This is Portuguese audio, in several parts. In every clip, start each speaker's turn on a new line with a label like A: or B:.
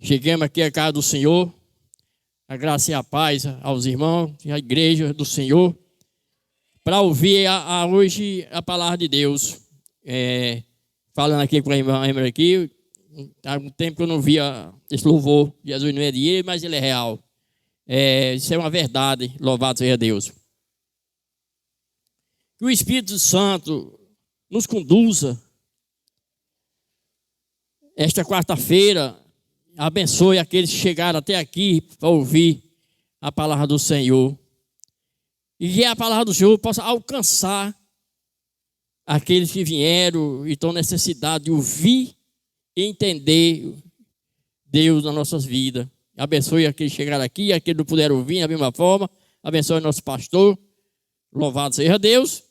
A: Cheguemos aqui à casa do Senhor, a graça e a paz aos irmãos e à igreja do Senhor, para ouvir hoje a palavra de Deus. Falando aqui com a irmã Emily aqui, há um tempo que eu não via esse louvor. Jesus não é de ele, mas ele é real. Isso é uma verdade, louvado seja Deus. Que o Espírito Santo nos conduza esta quarta-feira, abençoe aqueles que chegaram até aqui para ouvir a palavra do Senhor. E que a palavra do Senhor possa alcançar aqueles que vieram e estão necessitados de ouvir e entender Deus nas nossas vidas. Abençoe aqueles que chegaram aqui, aqueles que não puderam ouvir da mesma forma. Abençoe nosso pastor. Louvado seja Deus.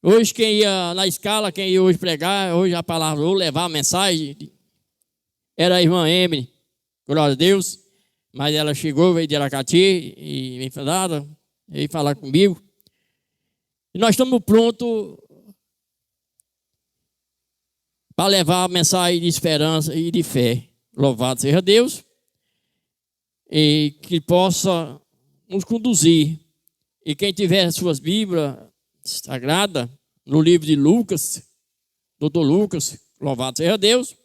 A: Hoje quem ia na escala, quem ia hoje pregar, hoje a palavra, ou levar a mensagem, era a irmã Emily, glória a Deus. Mas ela chegou, veio de Aracati e veio falar comigo. E nós estamos prontos para levar a mensagem de esperança e de fé. Louvado seja Deus. E que possa nos conduzir. E quem tiver suas Bíblias sagradas, no livro de Lucas, doutor Lucas, louvado seja Deus.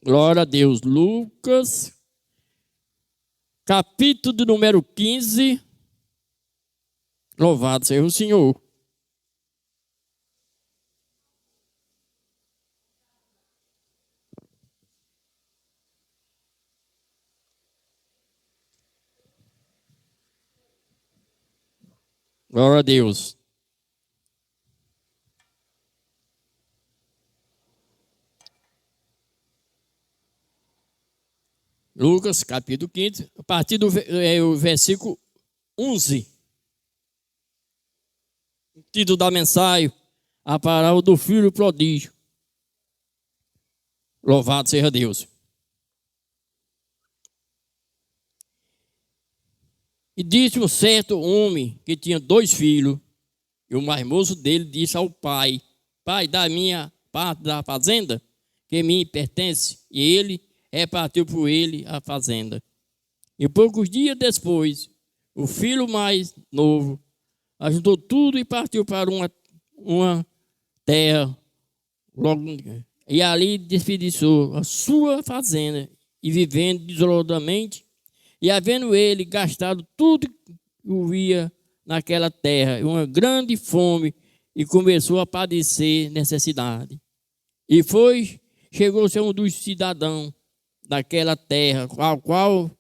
A: Glória a Deus. Lucas, capítulo de número 15. Louvado seja o Senhor. Glória a Deus. Lucas, capítulo 15, a partir do versículo 11. O título da mensagem, a parábola do filho prodígio. Louvado seja Deus. E disse um certo homem que tinha 2 filhos, e o mais moço dele disse ao pai: Pai, dá minha parte da fazenda, que me pertence. E ele repartiu por ele a fazenda. E poucos dias depois, o filho mais novo ajuntou tudo e partiu para uma terra, e ali desperdiçou a sua fazenda, e vivendo desoladamente, e havendo ele gastado tudo que havia naquela terra, uma grande fome, e começou a padecer necessidade. E chegou-se a um dos cidadãos daquela terra, ao qual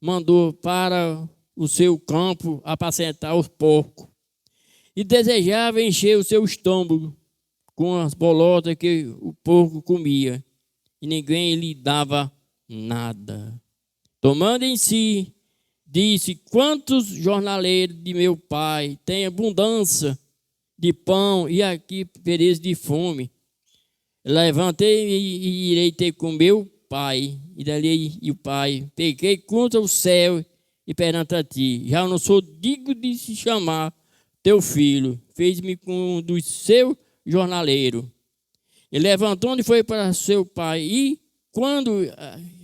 A: mandou para o seu campo apacentar os porcos, e desejava encher o seu estômago com as bolotas que o porco comia, e ninguém lhe dava nada. Tomando em si, disse: Quantos jornaleiros de meu pai têm abundância de pão, e aqui pereço de fome? Levantei e irei ter com meu pai, e dali o pai: Pequei contra o céu e perante a ti, já não sou digno de se chamar teu filho. Fez-me com um dos seus jornaleiros. E levantou-se e foi para seu pai, e quando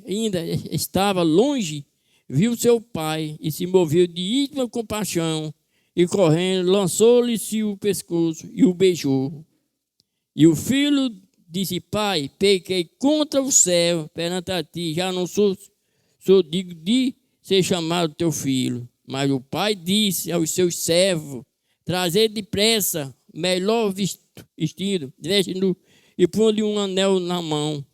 A: ainda estava longe, viu seu pai e se moveu de íntima compaixão, e correndo lançou-lhe-se o pescoço e o beijou. E o filho disse: Pai, pequei contra o céu perante a ti, já não sou digno de ser chamado teu filho. Mas o pai disse aos seus servos: Trazei depressa melhor vestido, veste-no e põe-lhe um anel na mão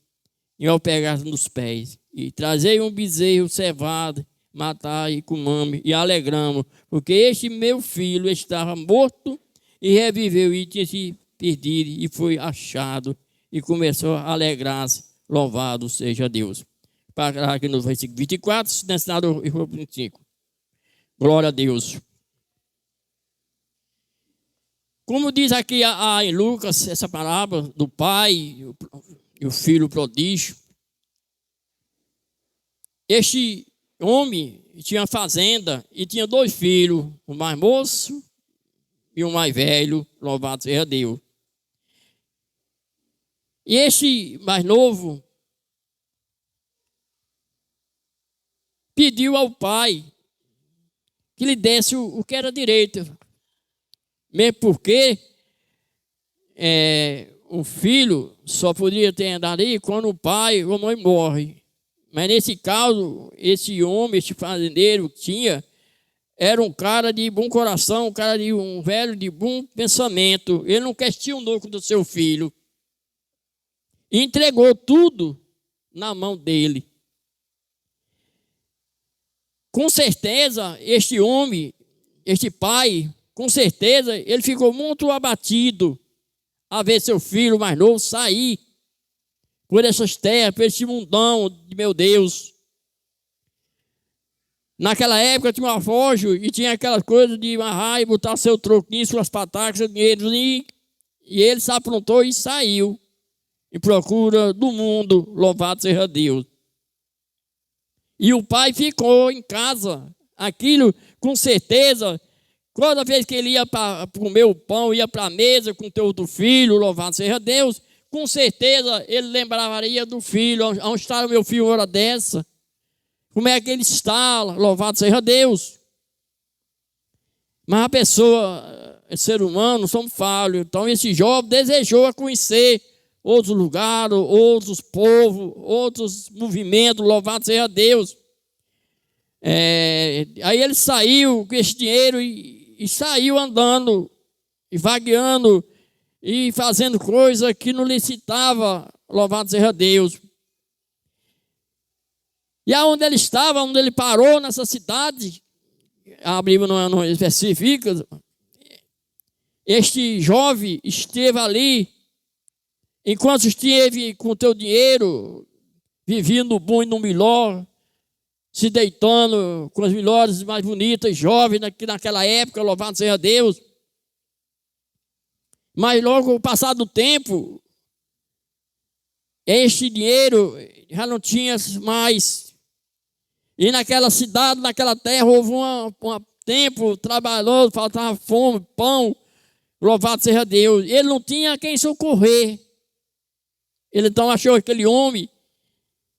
A: e ao pegar nos pés. E trazei um bezerro cevado, matai e comamos e alegramos, porque este meu filho estava morto e reviveu, e tinha se perdido e foi achado, e começou a alegrar-se. Louvado seja Deus. Para aqui no versículo 24, ensinado em 25. Glória a Deus. Como diz aqui em Lucas, essa parábola do pai e o filho prodígio, este homem tinha fazenda e tinha 2 filhos, o mais moço e o mais velho, louvado seja Deus. E este mais novo pediu ao pai que lhe desse o que era direito, mesmo porque o filho só podia ter andado aí quando o pai ou a mãe morre. Mas nesse caso, esse homem, esse fazendeiro que tinha, era um cara de bom coração, um velho de bom pensamento. Ele não questionou do seu filho. E entregou tudo na mão dele. Com certeza, este homem, este pai, com certeza, ele ficou muito abatido a ver seu filho mais novo sair por essas terras, por esse mundão de meu Deus. Naquela época tinha uma fojo e tinha aquela coisa de amarrar e botar seu troquinho, suas patacas, seu dinheiro. E ele se aprontou e saiu em procura do mundo, louvado seja Deus. E o pai ficou em casa. Aquilo, com certeza, toda vez que ele ia para comer o pão, ia para a mesa com o teu outro filho, louvado seja Deus, com certeza ele lembraria do filho. Onde está o meu filho uma hora dessa? Como é que ele está? Louvado seja Deus. Mas a pessoa, ser humano, somos falhos. Então esse jovem desejou conhecer outros lugares, outros povos, outros movimentos, louvado seja Deus. Aí ele saiu com esse dinheiro e saiu andando, e vagueando, e fazendo coisa que não licitava, louvado seja Deus. E aonde ele estava, onde ele parou nessa cidade, a Bíblia não especifica, este jovem esteve ali, enquanto esteve com o teu dinheiro, vivendo no bom e no melhor, se deitando com as melhores, mais bonitas, jovens naquela época, louvado seja Deus. Mas logo, passado o tempo, este dinheiro já não tinha mais. E naquela cidade, naquela terra, houve um tempo trabalhoso, faltava fome, pão, louvado seja Deus. Ele não tinha quem socorrer. Ele então achou aquele homem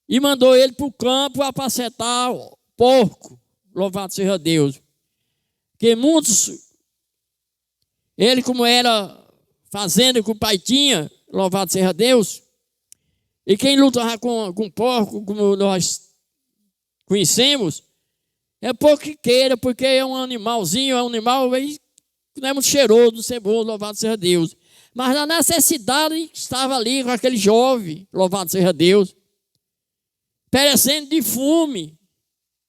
A: e mandou ele para o campo apacentar porco, louvado seja Deus. Porque muitos, ele como era fazenda que o pai tinha, louvado seja Deus, e quem luta com porco, como nós conhecemos, é pouco que queira, porque é um animalzinho, é um animal que não é muito cheiroso, ceboso, louvado seja Deus. Mas na necessidade estava ali com aquele jovem, louvado seja Deus, perecendo de fome,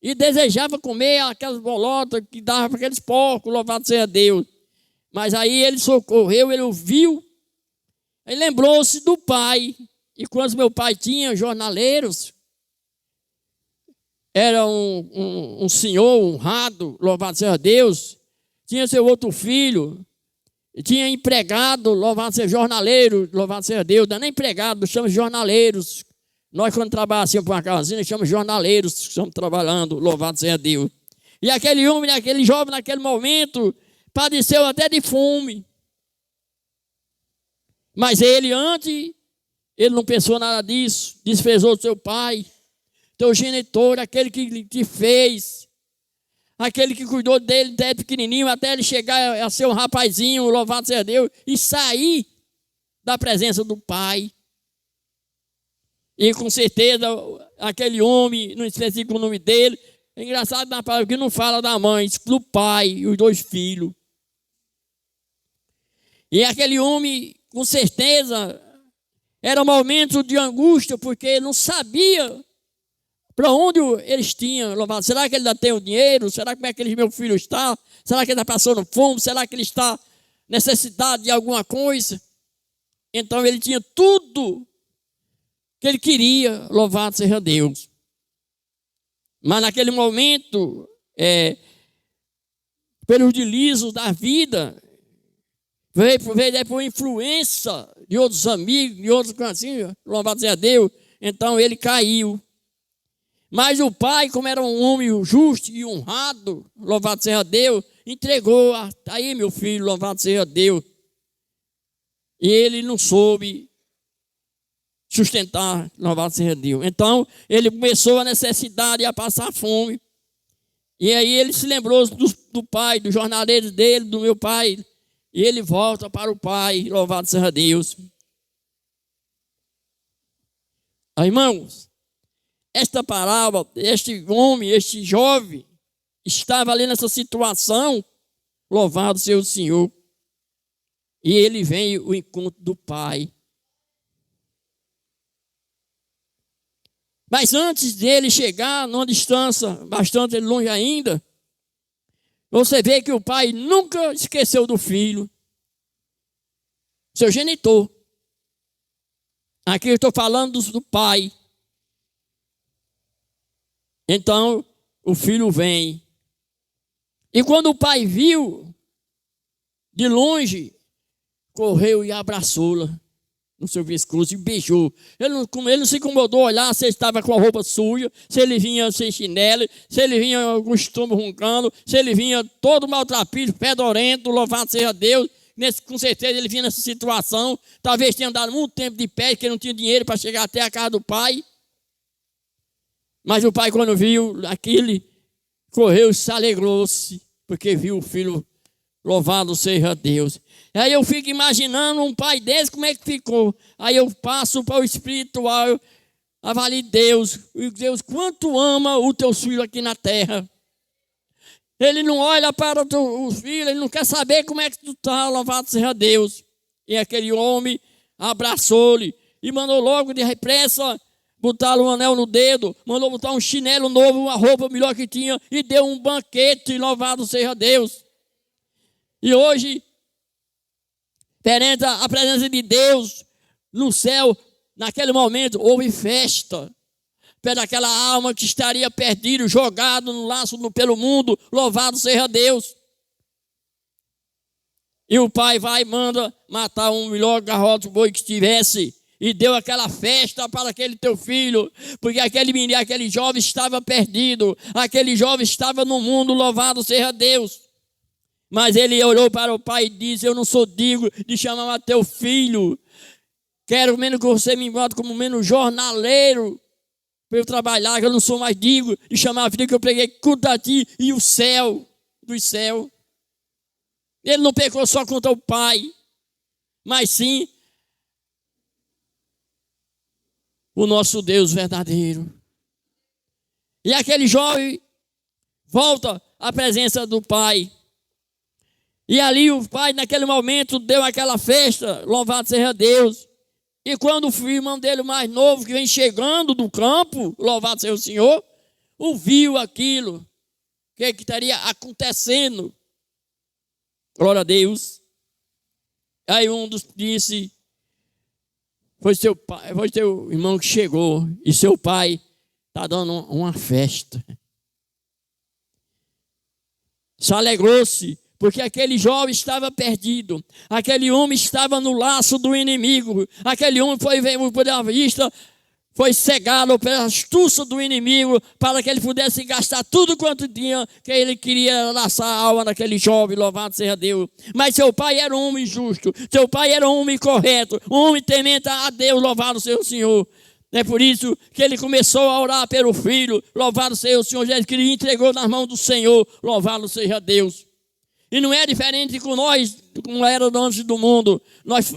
A: e desejava comer aquelas bolotas que dava para aqueles porcos, louvado seja Deus. Mas aí ele socorreu, ele ouviu, ele lembrou-se do pai. E quando meu pai tinha jornaleiros, era um senhor honrado, louvado seja Deus, tinha seu outro filho, tinha empregado, louvado seja jornaleiro, louvado seja Deus, não é nem empregado, chamamos jornaleiros. Nós, quando trabalhamos assim para uma casinha, chamamos jornaleiros que estamos trabalhando, louvado seja Deus. E aquele homem, aquele jovem, naquele momento, padeceu até de fome. Mas ele, antes, ele não pensou nada disso, desprezou seu pai, teu genitor, aquele que te fez, aquele que cuidou dele desde pequenininho, até ele chegar a ser um rapazinho, louvado seja Deus, e sair da presença do pai. E com certeza, aquele homem, não especifica o nome dele, é engraçado na palavra que não fala da mãe, do pai e os 2 filhos. E aquele homem, com certeza, era um momento de angústia, porque ele não sabia para onde eles tinham. Será que ele ainda tem o dinheiro? Será como é que meu filho está? Será que ele está passando fome? Será que ele está necessidade de alguma coisa? Então ele tinha tudo que ele queria, louvado seja Deus. Mas naquele momento, pelos deslizes da vida, veio por influência de outros amigos, de outros cantinhos, louvado seja Deus, então ele caiu. Mas o pai, como era um homem justo e honrado, louvado seja Deus, entregou, aí meu filho, louvado seja Deus. E ele não soube sustentar, louvado seja Deus. Então, ele começou a necessidade, a passar fome. E aí ele se lembrou do pai, do jornaleiro dele, do meu pai. E ele volta para o pai, louvado seja Deus. Irmãos, esta parábola, este homem, este jovem, estava ali nessa situação, louvado seja o Senhor. E ele vem ao encontro do pai. Mas antes dele chegar numa distância bastante longe ainda, você vê que o pai nunca esqueceu do filho, seu genitor. Aqui eu estou falando do pai. Então, o filho vem. E quando o pai viu, de longe, correu e abraçou-la no seu pescoço e beijou. Ele não se incomodou olhar se ele estava com a roupa suja, se ele vinha sem chinelo, se ele vinha com o estômago roncando, se ele vinha todo maltrapilho, fedorento, louvado seja Deus. Com certeza ele vinha nessa situação. Talvez tenha andado muito tempo de pé, que ele não tinha dinheiro para chegar até a casa do pai. Mas o pai, quando viu aquilo, correu e se alegrou-se, porque viu o filho, louvado seja Deus. Aí eu fico imaginando um pai desse, como é que ficou. Aí eu passo para o espiritual, avalie Deus. Deus, quanto ama o teu filho aqui na terra. Ele não olha para o filho, ele não quer saber como é que tu está, louvado seja Deus. E aquele homem abraçou-lhe e mandou logo de repressa botar um anel no dedo, mandou botar um chinelo novo, uma roupa melhor que tinha, e deu um banquete, louvado seja Deus. E hoje, perante a presença de Deus no céu, naquele momento, houve festa pelaquela alma que estaria perdida, jogado no laço pelo mundo, louvado seja Deus. E o pai vai e manda matar um melhor garrote boi que tivesse, e deu aquela festa para aquele teu filho, porque aquele menino, aquele jovem estava perdido, aquele jovem estava no mundo, louvado seja Deus. Mas ele olhou para o pai e disse: eu não sou digno de chamar teu filho, quero menos que você me bote como menos jornaleiro, para eu trabalhar, que eu não sou mais digno de chamar a filha que eu preguei contra ti e o céu, dos céus. Ele não pecou só contra o pai, mas sim o nosso Deus verdadeiro. E aquele jovem volta à presença do pai. E ali o pai, naquele momento, deu aquela festa, louvado seja Deus. E quando o irmão dele mais novo, que vem chegando do campo, louvado seja o Senhor, ouviu aquilo que estaria acontecendo. Glória a Deus. Aí um dos disse: foi teu irmão que chegou e seu pai está dando uma festa. Se alegrou-se, porque aquele jovem estava perdido, aquele homem estava no laço do inimigo, aquele homem foi por a vista, foi cegado pela astúcia do inimigo, para que ele pudesse gastar tudo quanto tinha, que ele queria laçar a alma daquele jovem, louvado seja Deus. Mas seu pai era um homem justo, seu pai era um homem correto, um homem temente a Deus, louvado seja o Senhor. É por isso que ele começou a orar pelo filho, louvado seja o Senhor Jesus, que ele entregou nas mãos do Senhor, louvado seja Deus. E não é diferente com nós, como era antes do mundo. Nós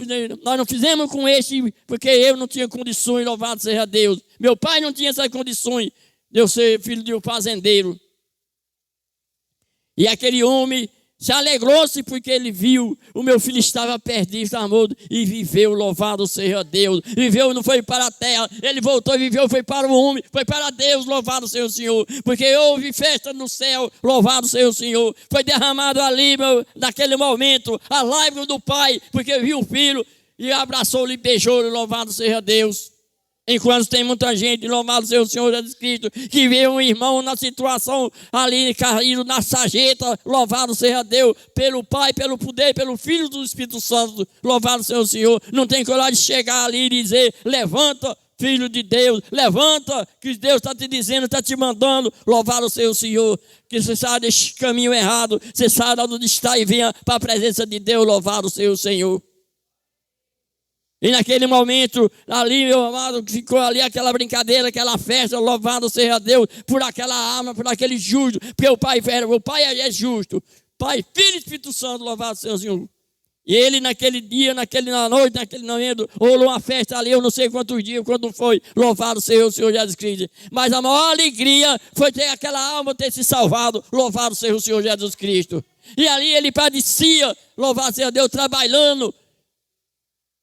A: não fizemos com este, porque eu não tinha condições, louvado seja Deus. Meu pai não tinha essas condições de eu ser filho de um fazendeiro. E aquele homem se alegrou-se porque ele viu, o meu filho estava perdido, estava morto, e viveu, louvado seja Deus. Viveu, não foi para a terra, ele voltou e viveu, foi para o homem, foi para Deus, louvado seja o Senhor. Porque houve festa no céu, louvado seja o Senhor. Foi derramado ali, naquele momento, a lágrima do pai, porque viu o filho e abraçou-lhe e beijou-lhe, louvado seja Deus. Enquanto tem muita gente, louvado seja o Senhor Jesus Cristo, que vê um irmão na situação ali, caído na sarjeta, louvado seja Deus, pelo Pai, pelo poder, pelo Filho do Espírito Santo, louvado seja o Senhor. Não tem coragem de chegar ali e dizer, levanta, filho de Deus, levanta, que Deus está te dizendo, está te mandando, louvado seja o Senhor. Que você saia desse caminho errado, você saia de onde está e venha para a presença de Deus, louvado seja o Senhor. E naquele momento, ali, meu amado, ficou ali aquela brincadeira, aquela festa, louvado seja Deus, por aquela alma, por aquele justo, porque o Pai é justo. Pai, Filho e Espírito Santo, louvado seja o Senhor. E ele naquele dia, na noite, naquele momento, rolou uma festa ali, eu não sei quantos dias, quando foi, louvado seja o Senhor Jesus Cristo. Mas a maior alegria foi ter aquela alma ter se salvado, louvado seja o Senhor Jesus Cristo. E ali ele padecia, louvado seja Deus, trabalhando,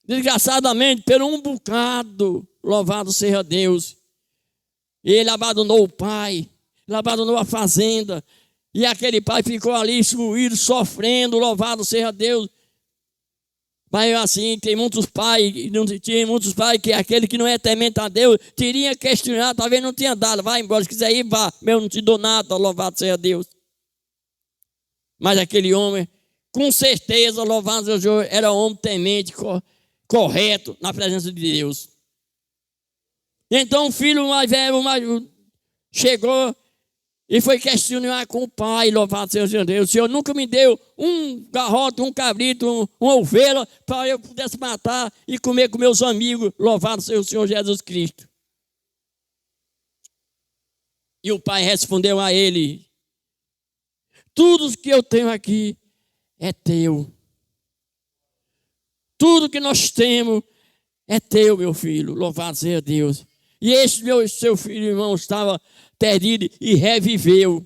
A: desgraçadamente, por um bocado, louvado seja Deus. E ele abandonou o pai, ele abandonou a fazenda, e aquele pai ficou ali, excluído, sofrendo, louvado seja Deus. Mas assim, tem muitos pais que aquele que não é temente a Deus, teria questionado, talvez não tinha dado, vai embora, se quiser ir, vá, eu não te dou nada, louvado seja Deus. Mas aquele homem, com certeza, louvado seja Deus, era um homem temente, correto na presença de Deus. Então o filho mais velho chegou e foi questionar com o pai, louvado seja Deus. O Senhor nunca me deu um garrote, um cabrito, uma ovelha para eu pudesse matar e comer com meus amigos, louvado seja o Senhor Jesus Cristo. E o pai respondeu a ele, tudo que eu tenho aqui é teu. Tudo que nós temos é teu, meu filho, louvado seja Deus. E esse seu filho, irmão, estava perdido e reviveu.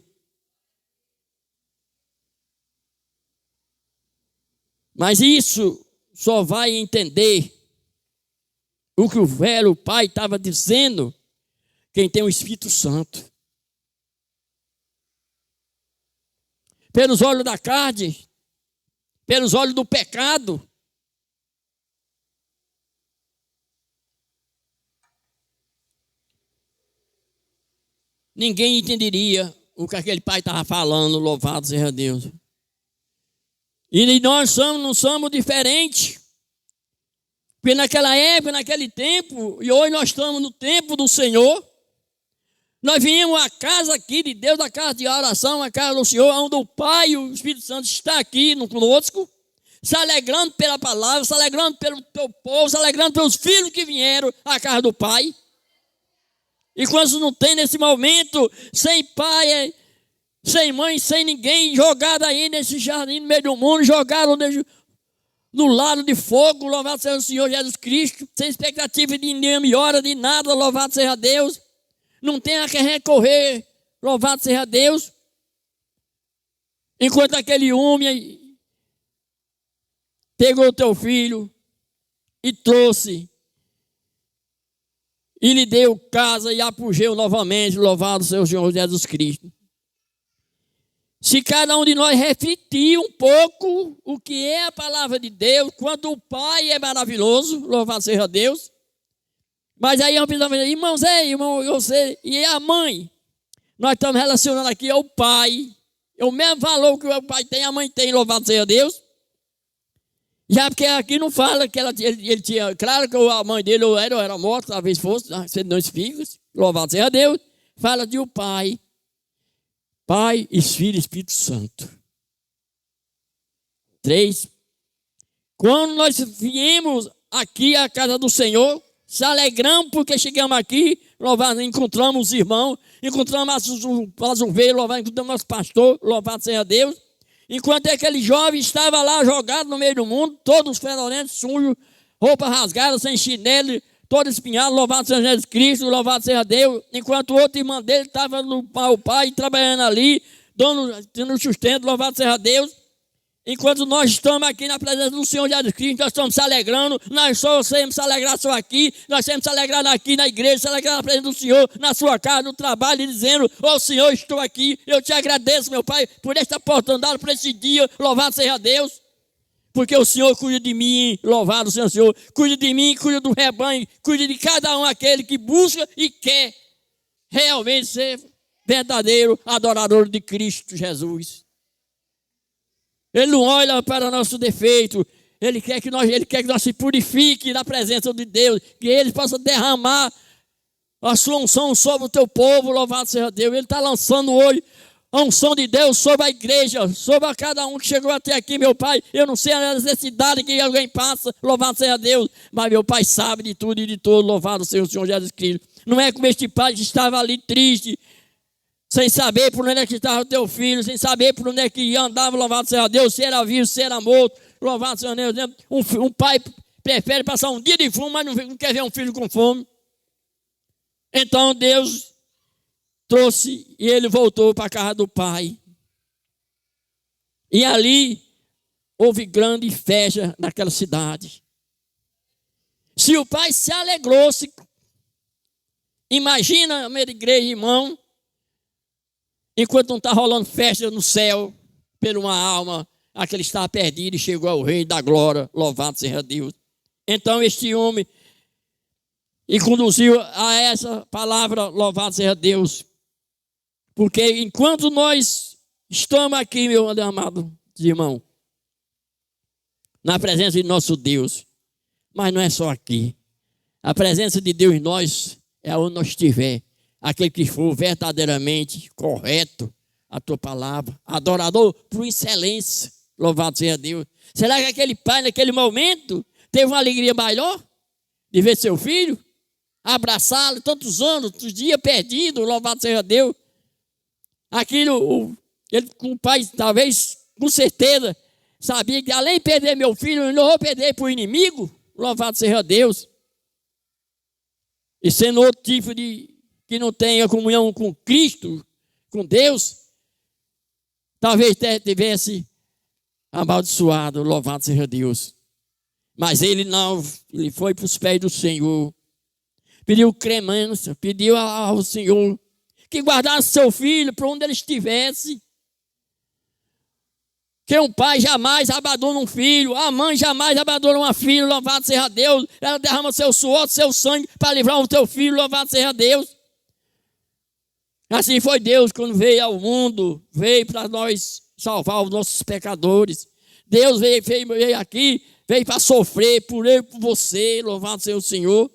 A: Mas isso só vai entender o que o velho pai estava dizendo quem tem o Espírito Santo. Pelos olhos da carne, pelos olhos do pecado, ninguém entenderia o que aquele pai estava falando, louvado seja Deus. E nós não somos diferentes. Porque naquela época, naquele tempo, e hoje nós estamos no tempo do Senhor, nós viemos à casa aqui de Deus, a casa de oração, a casa do Senhor, onde o Pai e o Espírito Santo está aqui conosco, se alegrando pela palavra, se alegrando pelo teu povo, se alegrando pelos filhos que vieram à casa do Pai. E quando não tem nesse momento, sem pai, sem mãe, sem ninguém, jogado aí nesse jardim no meio do mundo, jogado no lado de fogo, louvado seja o Senhor Jesus Cristo, sem expectativa de nenhuma hora, de nada, louvado seja Deus. Não tem a quem recorrer, louvado seja Deus. Enquanto aquele homem pegou o teu filho e trouxe, e lhe deu casa e apogeu novamente, louvado seja o Senhor Jesus Cristo. Se cada um de nós refletir um pouco o que é a palavra de Deus, quando o Pai é maravilhoso, louvado seja Deus. Mas aí irmãos, irmão, você e a mãe, nós estamos relacionando aqui ao Pai. É o mesmo valor que o Pai tem, a mãe tem, louvado seja Deus. Já porque aqui não fala que ele tinha, claro que a mãe dele ou era morta, talvez fosse, sendo dois filhos, louvado seja Deus. Fala de o Pai, Pai, Filho e Espírito Santo. 3. Quando nós viemos aqui à casa do Senhor, se alegramos porque chegamos aqui, louvado, encontramos os irmãos, encontramos as ovelhas, louvado, encontramos nosso pastor, louvado seja Deus. Enquanto aquele jovem estava lá jogado no meio do mundo, todos fedorentos, sujos, roupa rasgada, sem chinelo, todo espinhado, louvado seja Jesus Cristo, louvado seja Deus. Enquanto o outro irmão dele estava no pai, trabalhando ali, dando sustento, louvado seja Deus. Enquanto nós estamos aqui na presença do Senhor Jesus Cristo, nós estamos se alegrando, nós só temos se alegrar só aqui, nós temos se alegrar aqui na igreja, se alegrar na presença do Senhor, na sua casa, no trabalho, e dizendo, Senhor, estou aqui, eu te agradeço, meu Pai, por esta oportunidade, por esse dia, louvado seja Deus. porque o Senhor cuida de mim, louvado seja o Senhor, cuida de mim, cuida do rebanho, cuida de cada um aquele que busca e quer realmente ser verdadeiro adorador de Cristo Jesus. Ele não olha para o nosso defeito, Ele quer que nós se purifique na presença de Deus, que Ele possa derramar a sua unção sobre o teu povo, louvado seja Deus. Ele está lançando hoje a unção de Deus sobre a igreja, sobre a cada um que chegou até aqui, meu Pai. Eu não sei a necessidade que alguém passa, louvado seja Deus, mas meu Pai sabe de tudo e de todo, louvado seja o Senhor Jesus Cristo. Não é como este pai que estava ali triste, sem saber por onde é que estava o teu filho, sem saber por onde é que andava, louvado seja Deus, se era vivo, se era morto, louvado seja Deus. Um pai prefere passar um dia de fome, mas não quer ver um filho com fome. Então Deus trouxe e ele voltou para a casa do pai. E ali houve grande festa naquela cidade. Se o pai se alegrou-se, imagina, minha igreja, irmão, enquanto não está rolando festa no céu, por uma alma, aquele estava perdido e chegou ao rei da glória, louvado seja Deus. Então este homem e conduziu a essa palavra, louvado seja Deus. Porque enquanto nós estamos aqui, meu amado irmão, na presença de nosso Deus, mas não é só aqui. A presença de Deus em nós é onde nós estiver. Aquele que for verdadeiramente correto a tua palavra, adorador por excelência, louvado seja Deus. Será que aquele pai naquele momento teve uma alegria maior de ver seu filho? Abraçá-lo tantos anos, tantos dias perdido, louvado seja Deus. O pai talvez, com certeza, sabia que além de perder meu filho, eu não vou perder para o inimigo, louvado seja Deus. E sendo outro tipo de, que não tenha comunhão com Cristo, com Deus, talvez tivesse amaldiçoado, louvado seja Deus. Mas ele não, ele foi para os pés do Senhor. Pediu cremância, pediu ao Senhor que guardasse seu filho para onde ele estivesse. Que um pai jamais abandona um filho, a mãe jamais abandona uma filha, louvado seja Deus. Ela derrama seu suor, seu sangue para livrar o teu filho, louvado seja Deus. Assim foi Deus quando veio ao mundo, veio para nós salvar os nossos pecadores. Deus veio aqui, veio para sofrer por eu e por você, louvado seja o Senhor.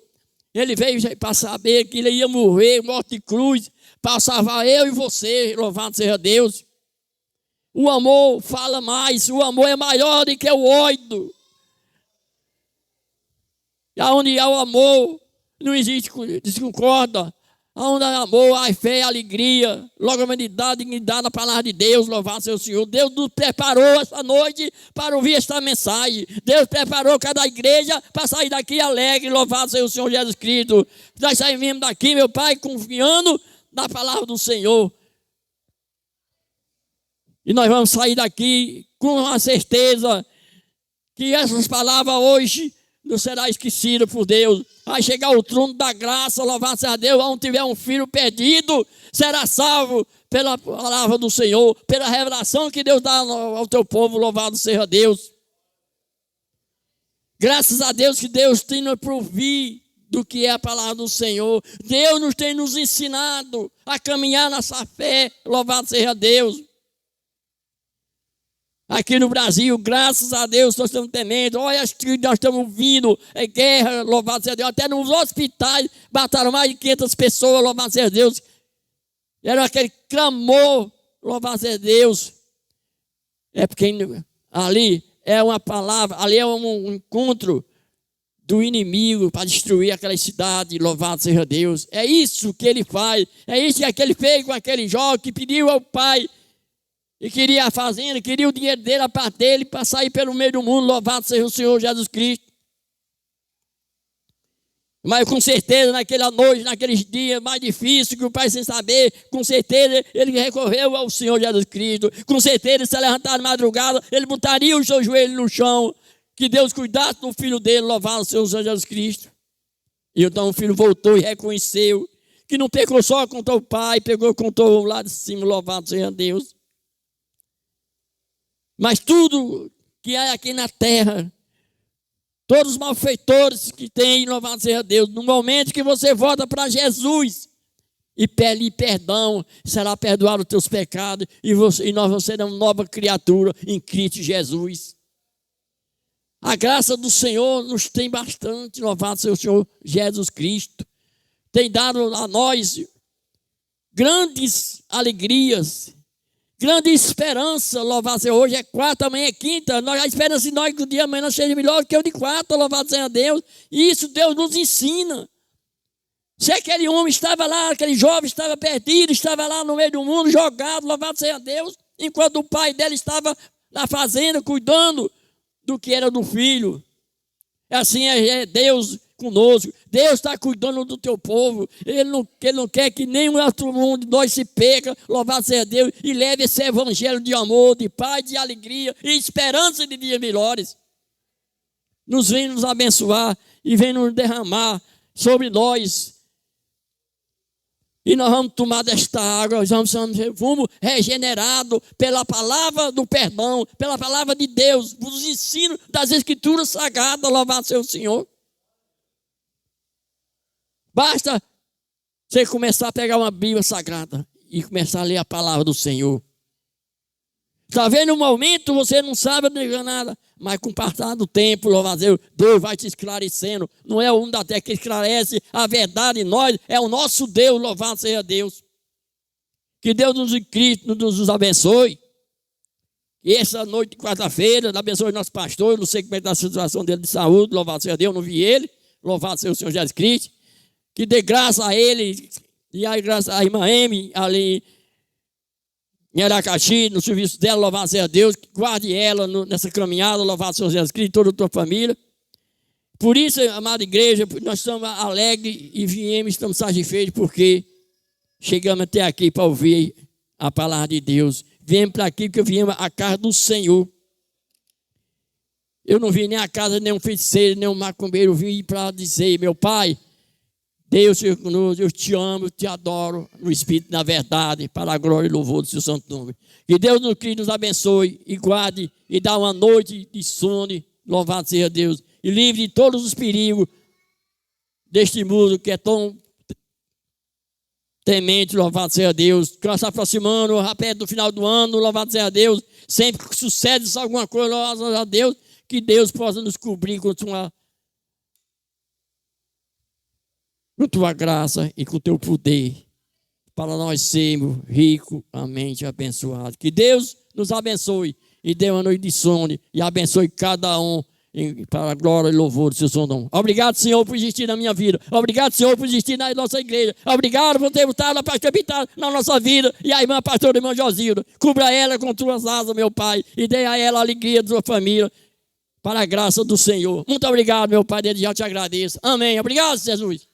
A: Ele veio para saber que ele ia morrer, morte de cruz, para salvar eu e você, louvado seja Deus. O amor fala mais, o amor é maior do que o ódio. E onde há o amor, não existe discórdia. Onde há amor, há fé, alegria, longanimidade, dignidade na palavra de Deus, louvado seja o Senhor. Deus nos preparou essa noite para ouvir esta mensagem. Deus preparou cada igreja para sair daqui alegre, louvado seja o Senhor Jesus Cristo. Nós saímos daqui, meu Pai, confiando na palavra do Senhor. E nós vamos sair daqui com a certeza que essas palavras hoje não serão esquecidas por Deus. Vai chegar o trono da graça, louvado seja Deus, onde tiver um filho perdido, será salvo pela palavra do Senhor, pela revelação que Deus dá ao teu povo, louvado seja Deus. Graças a Deus que Deus tem nos provido do que é a palavra do Senhor. Deus nos tem nos ensinado a caminhar nessa fé, louvado seja Deus. Aqui no Brasil, graças a Deus, nós estamos temendo. Olha, nós estamos vindo em guerra, louvado seja Deus. Até nos hospitais, mataram mais de 500 pessoas, louvado seja Deus. Era aquele clamor, louvado seja Deus. É porque ali é uma palavra, ali é um encontro do inimigo para destruir aquela cidade, louvado seja Deus. É isso que ele faz, é isso que ele fez com aquele jovem que pediu ao pai e queria a fazenda, queria o dinheiro dele, a parte dele, para sair pelo meio do mundo, louvado seja o Senhor Jesus Cristo. Mas com certeza, naquela noite, naqueles dias mais difíceis, que o pai sem saber, com certeza ele recorreu ao Senhor Jesus Cristo. Com certeza, se levantar de madrugada, ele botaria os seus joelhos no chão, que Deus cuidasse do filho dele, louvado seja o Senhor Jesus Cristo. E então o filho voltou e reconheceu que não pecou só contra o pai, pegou contra o lado de cima, louvado seja Deus. Mas tudo que há aqui na terra. Todos os malfeitores que tem, louvado seja Deus. No momento que você volta para Jesus e pede perdão, será perdoado os teus pecados e nós seremos uma nova criatura em Cristo Jesus. A graça do Senhor nos tem bastante, louvado seja o Senhor Jesus Cristo. Tem dado a nós grandes alegrias, grande esperança, louvado seja. Hoje é quarta, amanhã é quinta. A esperança de nós que o dia amanhã seja melhor do que o de quarta, louvado seja Deus. E isso Deus nos ensina. Se aquele homem estava lá, aquele jovem estava perdido, estava lá no meio do mundo, jogado, louvado seja Deus, enquanto o pai dele estava na fazenda, cuidando do que era do filho. Assim é Deus conosco. Deus está cuidando do teu povo. Ele não quer que nenhum outro mundo de nós se perca, louvado seja Deus, e leve esse evangelho de amor, de paz, de alegria e esperança de dias melhores. Nos vem nos abençoar e vem nos derramar sobre nós. E nós vamos tomar desta água, nós vamos regenerados pela palavra do perdão, pela palavra de Deus, os ensinos das Escrituras Sagradas, louvado seja o Senhor. Basta você começar a pegar uma Bíblia Sagrada e começar a ler a palavra do Senhor. Está vendo um momento, você não sabe nada, mas com o passar do tempo, louvado seja Deus, vai te esclarecendo. Não é o homem da terra que esclarece a verdade em nós, é o nosso Deus, louvado seja Deus. Que Deus nos em Cristo nos abençoe. E essa noite de quarta-feira, abençoe nosso pastor. Eu não sei como é que está a situação dele de saúde, louvado seja Deus, eu não vi ele, louvado seja o Senhor Jesus Cristo. Que dê graça a ele e a graça à irmã Amy ali em Aracati, no serviço dela, louvado seja Deus, que guarde ela nessa caminhada, louvado seja Jesus Cristo, toda a tua família. Por isso, amada igreja, nós estamos alegres e viemos, estamos satisfeitos, porque chegamos até aqui para ouvir a palavra de Deus. Viemos para aqui porque viemos à casa do Senhor. Eu não vim nem à casa de nenhum feiticeiro, nem um macumbeiro, eu vim para dizer, meu Pai, Deus, eu te amo, eu te adoro, no Espírito, na verdade, para a glória e louvor do seu santo nome. Que Deus nos abençoe e guarde e dá uma noite de sono, louvado seja Deus, e livre de todos os perigos deste mundo que é tão temente, louvado seja Deus. Que nós estamos aproximando, perto do final do ano, louvado seja Deus. Sempre que sucede alguma coisa, louvado seja Deus, que Deus possa nos cobrir com tua graça e com o teu poder, para nós sermos ricamente abençoados. Que Deus nos abençoe e dê uma noite de sono e abençoe cada um para a glória e louvor do seu santo nome. Obrigado, Senhor, por existir na minha vida. Obrigado, Senhor, por existir na nossa igreja. Obrigado por ter estado na nossa vida. E a irmã pastora, a irmã Josilda, cubra ela com tuas asas, meu Pai, e dê a ela a alegria da sua família, para a graça do Senhor. Muito obrigado, meu Pai, desde já te agradeço. Amém. Obrigado, Jesus.